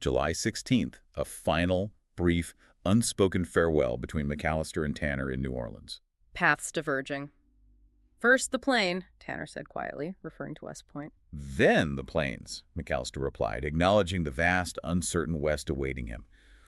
July 16th, a final, brief, unspoken farewell between McAllister and Tanner in New Orleans. Paths diverging. First the plane, Tanner said quietly, referring to West Point. Then the planes, McAllister replied, acknowledging the vast, uncertain West awaiting him.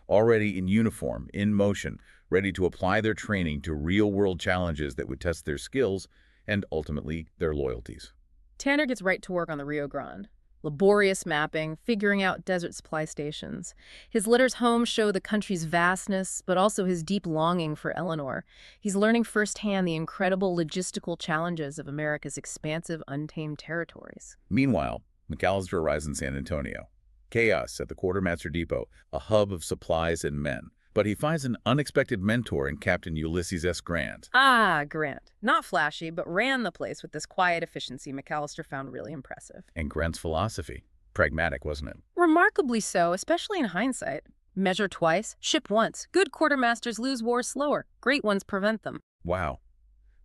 Already in uniform, in motion, ready to apply their training to real-world challenges that would test their skills and, ultimately, their loyalties. Tanner gets right to work on the Rio Grande. Laborious mapping, figuring out desert supply stations. His letters home show the country's vastness, but also his deep longing for Eleanor. He's learning firsthand the incredible logistical challenges of America's expansive, untamed territories. Meanwhile, McAllister arrives in San Antonio. Chaos at the Quartermaster Depot, a hub of supplies and men. But he finds an unexpected mentor in Captain Ulysses S. Grant. Ah, Grant. Not flashy, but ran the place with this quiet efficiency McAllister found really impressive. And Grant's philosophy. Pragmatic, wasn't it? Remarkably so, especially in hindsight. Measure twice, ship once. Good quartermasters lose wars slower. Great ones prevent them. Wow.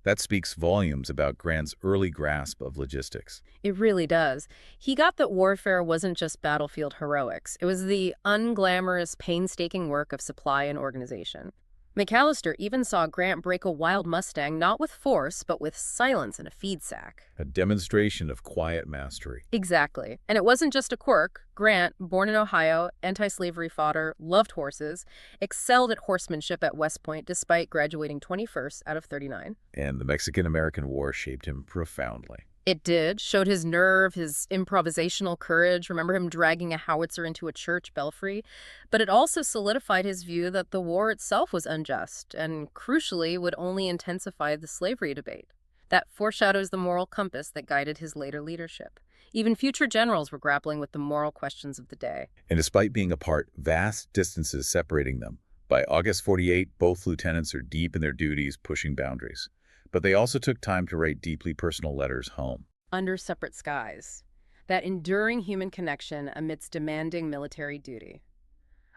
That speaks volumes about Grant's early grasp of logistics. It really does. He got that warfare wasn't just battlefield heroics. It was the unglamorous, painstaking work of supply and organization. McAllister even saw Grant break a wild Mustang not with force, but with silence in a feed sack. A demonstration of quiet mastery. Exactly. And it wasn't just a quirk. Grant, born in Ohio, anti-slavery fodder, loved horses, excelled at horsemanship at West Point despite graduating 21st out of 39. And the Mexican-American War shaped him profoundly. It did. Showed his nerve, his improvisational courage. Remember him dragging a howitzer into a church belfry? But it also solidified his view that the war itself was unjust and, crucially, would only intensify the slavery debate. That foreshadows the moral compass that guided his later leadership. Even future generals were grappling with the moral questions of the day. And despite being apart, vast distances separating them. By August 48, both lieutenants are deep in their duties, pushing boundaries. But they also took time to write deeply personal letters home. Under separate skies. That enduring human connection amidst demanding military duty.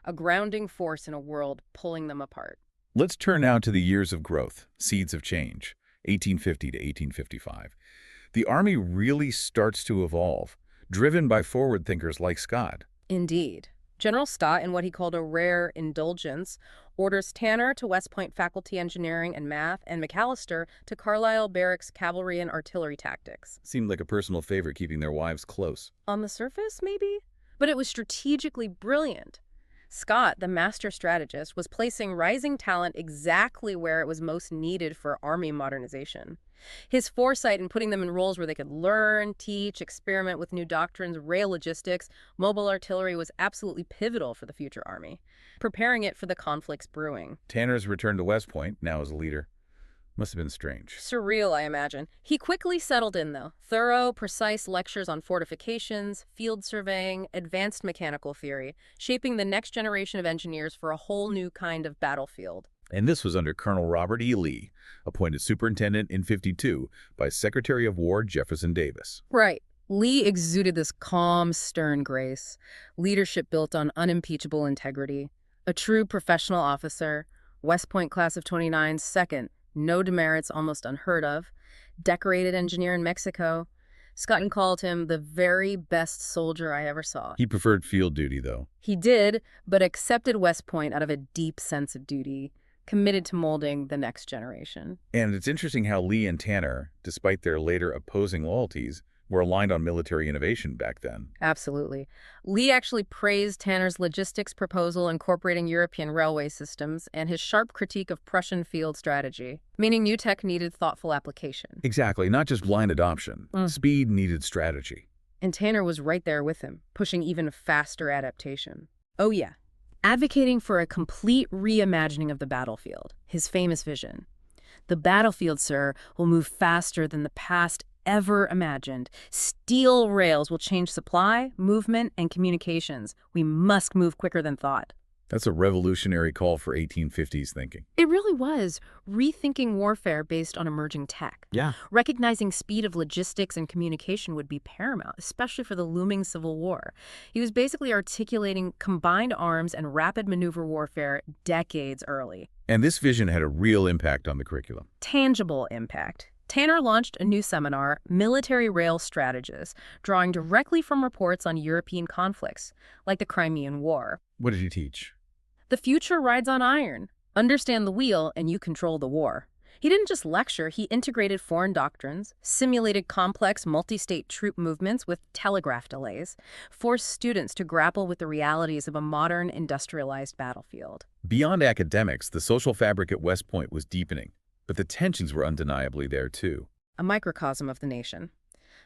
A grounding force in a world pulling them apart. Let's turn now to the years of growth, seeds of change, 1850 to 1855. The Army really starts to evolve, driven by forward thinkers like Scott. Indeed. General Stott, in what he called a rare indulgence, orders Tanner to West Point Faculty Engineering and Math and McAllister to Carlisle Barracks Cavalry and Artillery Tactics. Seemed like a personal favor keeping their wives close. On the surface, maybe? But it was strategically brilliant. Scott, the master strategist, was placing rising talent exactly where it was most needed for Army modernization. His foresight in putting them in roles where they could learn, teach, experiment with new doctrines, rail logistics, mobile artillery was absolutely pivotal for the future Army, preparing it for the conflicts brewing. Tanner's return to West Point, now as a leader, must have been strange. Surreal, I imagine. He quickly settled in, though. Thorough, precise lectures on fortifications, field surveying, advanced mechanical theory, shaping the next generation of engineers for a whole new kind of battlefield. And this was under Colonel Robert E. Lee, appointed superintendent in '52 by Secretary of War Jefferson Davis. Right. Lee exuded this calm, stern grace, leadership built on unimpeachable integrity. A true professional officer, West Point class of '29's second, no demerits almost unheard of, decorated engineer in Mexico. Scott called him the very best soldier I ever saw. He preferred field duty, though. He did, but accepted West Point out of a deep sense of duty, committed to molding the next generation. And it's interesting how Lee and Tanner, despite their later opposing loyalties, were aligned on military innovation back then. Absolutely. Lee actually praised Tanner's logistics proposal incorporating European railway systems and his sharp critique of Prussian field strategy, meaning new tech needed thoughtful application. Exactly, not just blind adoption. Speed needed strategy. And Tanner was right there with him, pushing even faster adaptation. Oh yeah, advocating for a complete reimagining of the battlefield, his famous vision. The battlefield, sir, will move faster than the past ever imagined. Steel rails will change supply, movement, and communications. We must move quicker than thought. That's a revolutionary call for 1850s thinking. It really was. Rethinking warfare based on emerging tech. Yeah. Recognizing speed of logistics and communication would be paramount, especially for the looming Civil War. He was basically articulating combined arms and rapid maneuver warfare decades early. And this vision had a real impact on the curriculum. Tangible impact. Tanner launched a new seminar, Military Rail Strategies, drawing directly from reports on European conflicts, like the Crimean War. What did he teach? The future rides on iron. Understand the wheel and you control the war. He didn't just lecture, he integrated foreign doctrines, simulated complex multi-state troop movements with telegraph delays, forced students to grapple with the realities of a modern industrialized battlefield. Beyond academics, the social fabric at West Point was deepening, but the tensions were undeniably there too. A microcosm of the nation.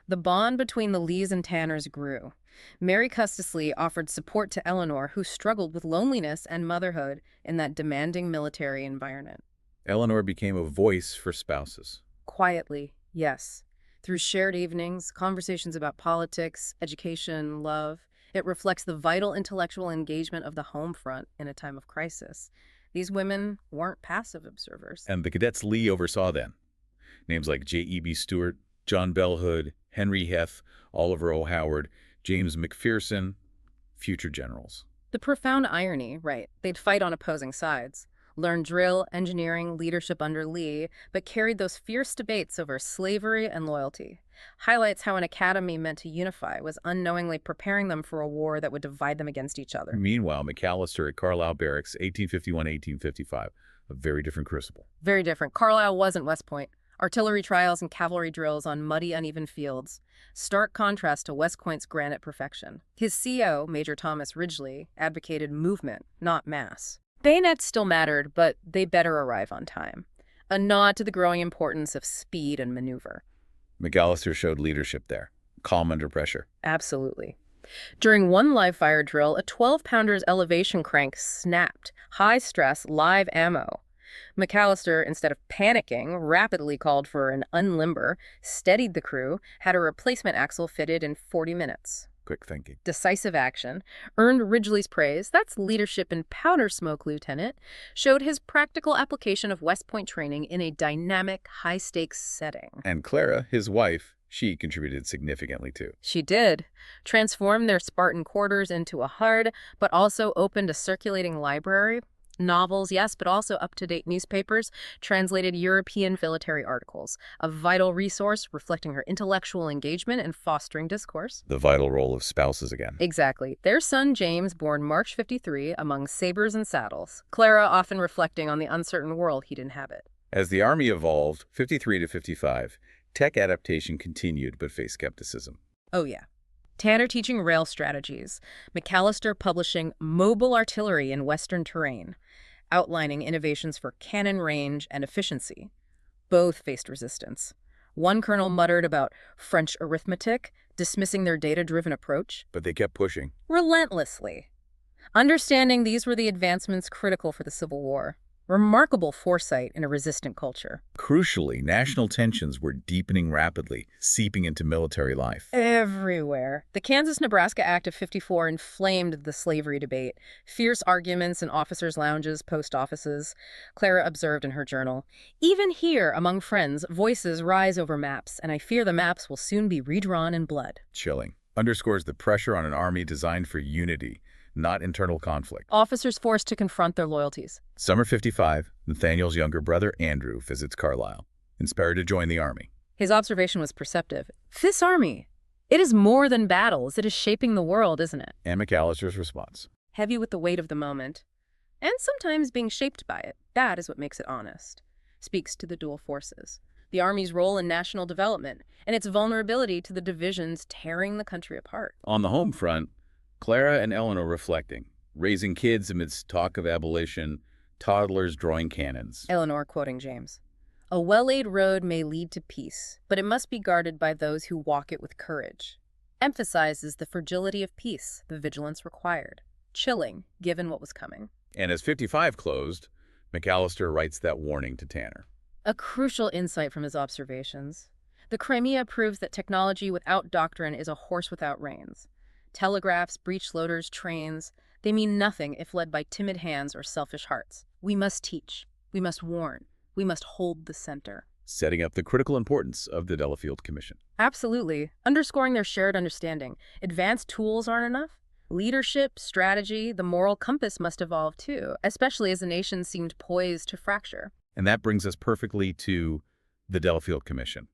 The bond between the Lees and Tanners grew. Mary Custis Lee offered support to Eleanor, who struggled with loneliness and motherhood in that demanding military environment. Eleanor became a voice for spouses. Quietly, yes. Through shared evenings, conversations about politics, education, love, it reflects the vital intellectual engagement of the home front in a time of crisis. These women weren't passive observers. And the cadets Lee oversaw then. Names like J.E.B. Stuart, John Bell Hood, Henry Heth, Oliver O. Howard, James McPherson, future generals. The profound irony, right, they'd fight on opposing sides, learn drill, engineering, leadership under Lee, but carried those fierce debates over slavery and loyalty. Highlights how an academy meant to unify was unknowingly preparing them for a war that would divide them against each other. Meanwhile, McAllister at Carlisle Barracks, 1851-1855, a very different crucible. Very different. Carlisle wasn't West Point. Artillery trials and cavalry drills on muddy, uneven fields. Stark contrast to West Point's granite perfection. His CO, Major Thomas Ridgely, advocated movement, not mass. Bayonets still mattered, but they better arrive on time. A nod to the growing importance of speed and maneuver. McAllister showed leadership there, calm under pressure. Absolutely. During one live-fire drill, a 12-pounder's elevation crank snapped. High-stress, live ammo. McAllister, instead of panicking, rapidly called for an unlimber, steadied the crew, had a replacement axle fitted in 40 minutes. Quick thinking. Decisive action, earned Ridgely's praise, that's leadership in powder smoke, Lieutenant, showed his practical application of West Point training in a dynamic, high-stakes setting. And Clara, his wife, she contributed significantly too. She did. Transformed their Spartan quarters into a hard, but also opened a circulating library. Novels, yes, but also up-to-date newspapers, translated European military articles, a vital resource reflecting her intellectual engagement and fostering discourse. The vital role of spouses again. Exactly. Their son James, born March 53, among sabers and saddles. Clara often reflecting on the uncertain world he'd inhabit. As the Army evolved, 53 to 55, tech adaptation continued but faced skepticism. Oh yeah. Tanner teaching rail strategies, McAllister publishing Mobile Artillery in Western Terrain, outlining innovations for cannon range and efficiency. Both faced resistance. One colonel muttered about French arithmetic, dismissing their data-driven approach. But they kept pushing. Relentlessly. Understanding these were the advancements critical for the Civil War. Remarkable foresight in a resistant culture. Crucially, national tensions were deepening rapidly, seeping into military life. Everywhere. The Kansas-Nebraska Act of '54 inflamed the slavery debate. Fierce arguments in officers' lounges, post offices. Clara observed in her journal, "Even here, among friends, voices rise over maps, and I fear the maps will soon be redrawn in blood." Chilling. Underscores the pressure on an army designed for unity, not internal conflict. Officers forced to confront their loyalties. Summer 55, Nathaniel's younger brother, Andrew, visits Carlisle, inspired to join the Army. His observation was perceptive. This army, it is more than battles. It is shaping the world, isn't it? And McAllister's response. Heavy with the weight of the moment, and sometimes being shaped by it. That is what makes it honest. Speaks to the dual forces. The Army's role in national development, and its vulnerability to the divisions tearing the country apart. On the home front, Clara and Eleanor reflecting, raising kids amidst talk of abolition, toddlers drawing cannons. Eleanor quoting James. "A well-laid road may lead to peace, but it must be guarded by those who walk it with courage." Emphasizes the fragility of peace, the vigilance required. Chilling, given what was coming. And as 55 closed, McAllister writes that warning to Tanner. A crucial insight from his observations. The Crimea proves that technology without doctrine is a horse without reins. Telegraphs, breech-loaders, trains, they mean nothing if led by timid hands or selfish hearts. We must teach. We must warn. We must hold the center. Setting up the critical importance of the Delafield Commission. Absolutely. Underscoring their shared understanding. Advanced tools aren't enough. Leadership, strategy, the moral compass must evolve too, especially as the nation seemed poised to fracture. And that brings us perfectly to The Delafield Commission.